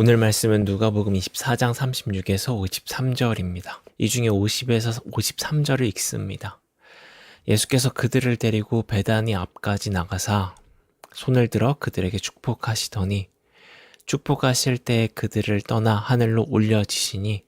오늘 말씀은 누가복음 24장 36에서 53절입니다. 이 중에 50에서 53절을 읽습니다. 예수께서 그들을 데리고 베다니 앞까지 나가사 손을 들어 그들에게 축복하시더니 축복하실 때 그들을 떠나 하늘로 올려지시니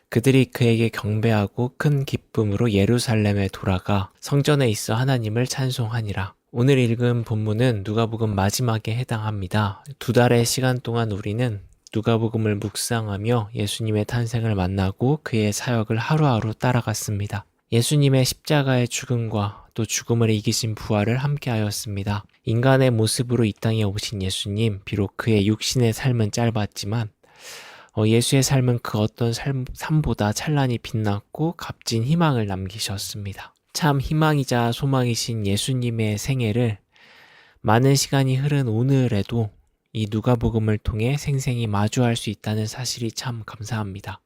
그들이 그에게 경배하고 큰 기쁨으로 예루살렘에 돌아가 성전에 있어 하나님을 찬송하니라. 오늘 읽은 본문은 누가복음 마지막에 해당합니다. 2달의 시간 동안 우리는 누가복음을 묵상하며 예수님의 탄생을 만나고 그의 사역을 하루하루 따라갔습니다. 예수님의 십자가의 죽음과 또 죽음을 이기신 부활을 함께하였습니다. 인간의 모습으로 이 땅에 오신 예수님, 비록 그의 육신의 삶은 짧았지만 예수의 삶은 그 어떤 삶보다 찬란히 빛났고 값진 희망을 남기셨습니다. 참 희망이자 소망이신 예수님의 생애를 많은 시간이 흐른 오늘에도 이 누가복음을 통해 생생히 마주할 수 있다는 사실이 참 감사합니다.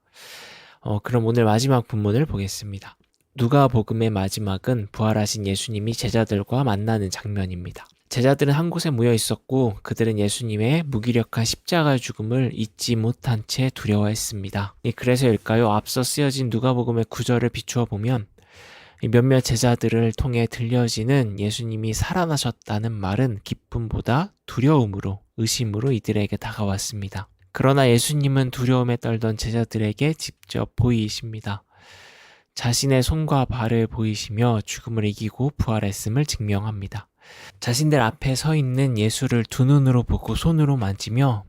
그럼 오늘 마지막 본문을 보겠습니다. 누가복음의 마지막은 부활하신 예수님이 제자들과 만나는 장면입니다. 제자들은 한 곳에 모여 있었고 그들은 예수님의 무기력한 십자가 죽음을 잊지 못한 채 두려워했습니다. 그래서일까요? 앞서 쓰여진 누가복음의 구절을 비추어 보면 몇몇 제자들을 통해 들려지는 예수님이 살아나셨다는 말은 기쁨보다 두려움으로, 의심으로 이들에게 다가왔습니다. 그러나 예수님은 두려움에 떨던 제자들에게 직접 보이십니다. 자신의 손과 발을 보이시며 죽음을 이기고 부활했음을 증명합니다. 자신들 앞에 서 있는 예수를 두 눈으로 보고 손으로 만지며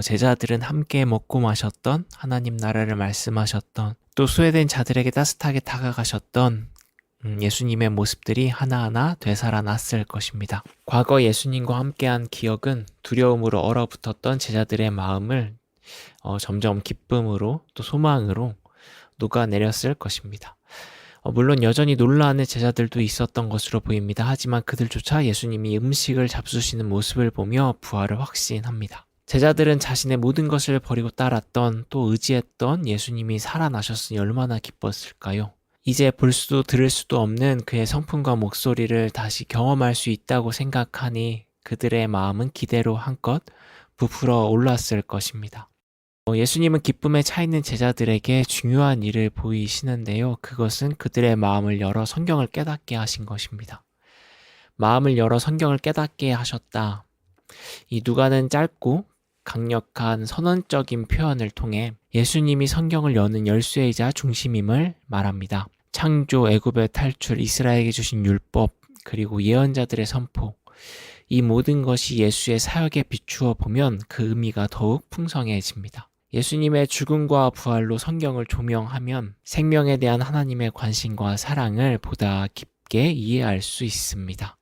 제자들은 함께 먹고 마셨던 하나님 나라를 말씀하셨던 또 소외된 자들에게 따뜻하게 다가가셨던 예수님의 모습들이 하나하나 되살아났을 것입니다. 과거 예수님과 함께한 기억은 두려움으로 얼어붙었던 제자들의 마음을 점점 기쁨으로 또 소망으로 녹아내렸을 것입니다. 물론 여전히 놀라는 제자들도 있었던 것으로 보입니다. 하지만 그들조차 예수님이 음식을 잡수시는 모습을 보며 부활을 확신합니다. 제자들은 자신의 모든 것을 버리고 따랐던 또 의지했던 예수님이 살아나셨으니 얼마나 기뻤을까요? 이제 볼 수도 들을 수도 없는 그의 성품과 목소리를 다시 경험할 수 있다고 생각하니 그들의 마음은 기대로 한껏 부풀어 올랐을 것입니다. 예수님은 기쁨에 차 있는 제자들에게 중요한 일을 보이시는데요. 그것은 그들의 마음을 열어 성경을 깨닫게 하신 것입니다. 마음을 열어 성경을 깨닫게 하셨다. 이 누가는 짧고 강력한 선언적인 표현을 통해 예수님이 성경을 여는 열쇠이자 중심임을 말합니다. 창조, 애굽의 탈출, 이스라엘에게 주신 율법, 그리고 예언자들의 선포, 이 모든 것이 예수의 사역에 비추어 보면 그 의미가 더욱 풍성해집니다. 예수님의 죽음과 부활로 성경을 조명하면 생명에 대한 하나님의 관심과 사랑을 보다 깊게 이해할 수 있습니다.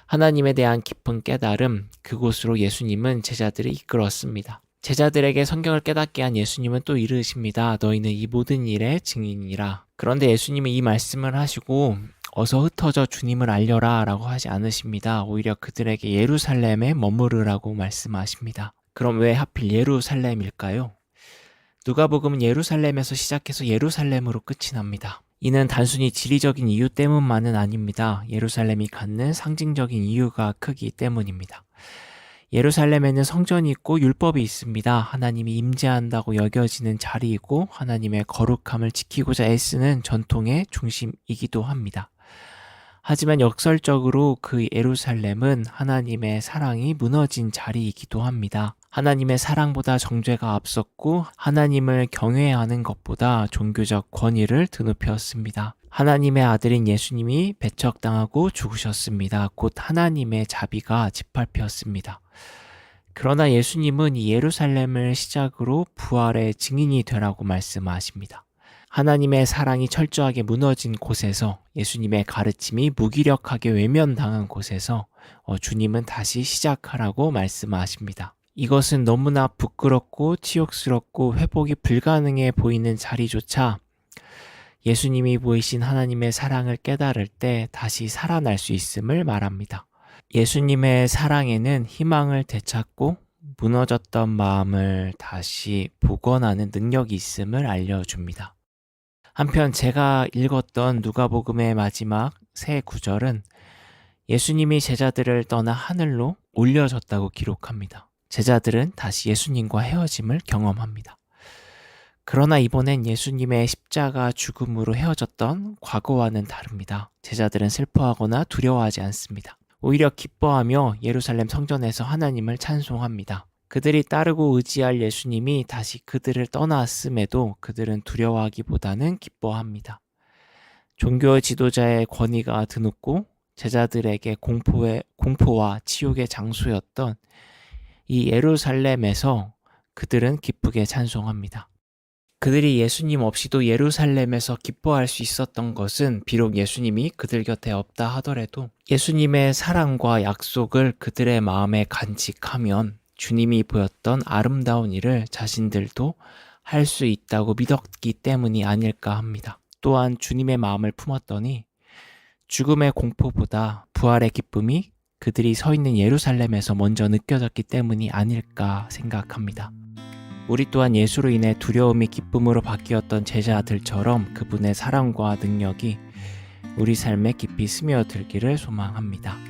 하나님에 대한 깊은 깨달음, 그곳으로 예수님은 제자들을 이끌었습니다. 제자들에게 성경을 깨닫게 한 예수님은 또 이르십니다. 너희는 이 모든 일의 증인이라. 그런데 예수님은 이 말씀을 하시고 어서 흩어져 주님을 알려라 라고 하지 않으십니다. 오히려 그들에게 예루살렘에 머무르라고 말씀하십니다. 그럼 왜 하필 예루살렘일까요? 누가복음은 예루살렘에서 시작해서 예루살렘으로 끝이 납니다. 이는 단순히 지리적인 이유 때문만은 아닙니다. 예루살렘이 갖는 상징적인 이유가 크기 때문입니다. 예루살렘에는 성전이 있고 율법이 있습니다. 하나님이 임재한다고 여겨지는 자리이고 하나님의 거룩함을 지키고자 애쓰는 전통의 중심이기도 합니다. 하지만 역설적으로 그 예루살렘은 하나님의 사랑이 무너진 자리이기도 합니다. 하나님의 사랑보다 정죄가 앞섰고 하나님을 경외하는 것보다 종교적 권위를 드높였습니다. 하나님의 아들인 예수님이 배척당하고 죽으셨습니다. 곧 하나님의 자비가 짓밟혔습니다. 그러나 예수님은 이 예루살렘을 시작으로 부활의 증인이 되라고 말씀하십니다. 하나님의 사랑이 철저하게 무너진 곳에서 예수님의 가르침이 무기력하게 외면당한 곳에서 주님은 다시 시작하라고 말씀하십니다. 이것은 너무나 부끄럽고 치욕스럽고 회복이 불가능해 보이는 자리조차 예수님이 보이신 하나님의 사랑을 깨달을 때 다시 살아날 수 있음을 말합니다. 예수님의 사랑에는 희망을 되찾고 무너졌던 마음을 다시 복원하는 능력이 있음을 알려줍니다. 한편 제가 읽었던 누가복음의 마지막 세 구절은 예수님이 제자들을 떠나 하늘로 올려졌다고 기록합니다. 제자들은 다시 예수님과 헤어짐을 경험합니다. 그러나 이번엔 예수님의 십자가 죽음으로 헤어졌던 과거와는 다릅니다. 제자들은 슬퍼하거나 두려워하지 않습니다. 오히려 기뻐하며 예루살렘 성전에서 하나님을 찬송합니다. 그들이 따르고 의지할 예수님이 다시 그들을 떠났음에도 그들은 두려워하기보다는 기뻐합니다. 종교 지도자의 권위가 드높고 제자들에게 공포와 치욕의 장소였던 이 예루살렘에서 그들은 기쁘게 찬송합니다. 그들이 예수님 없이도 예루살렘에서 기뻐할 수 있었던 것은 비록 예수님이 그들 곁에 없다 하더라도 예수님의 사랑과 약속을 그들의 마음에 간직하면 주님이 보였던 아름다운 일을 자신들도 할 수 있다고 믿었기 때문이 아닐까 합니다. 또한 주님의 마음을 품었더니 죽음의 공포보다 부활의 기쁨이 그들이 서 있는 예루살렘에서 먼저 느껴졌기 때문이 아닐까 생각합니다. 우리 또한 예수로 인해 두려움이 기쁨으로 바뀌었던 제자들처럼 그분의 사랑과 능력이 우리 삶에 깊이 스며들기를 소망합니다.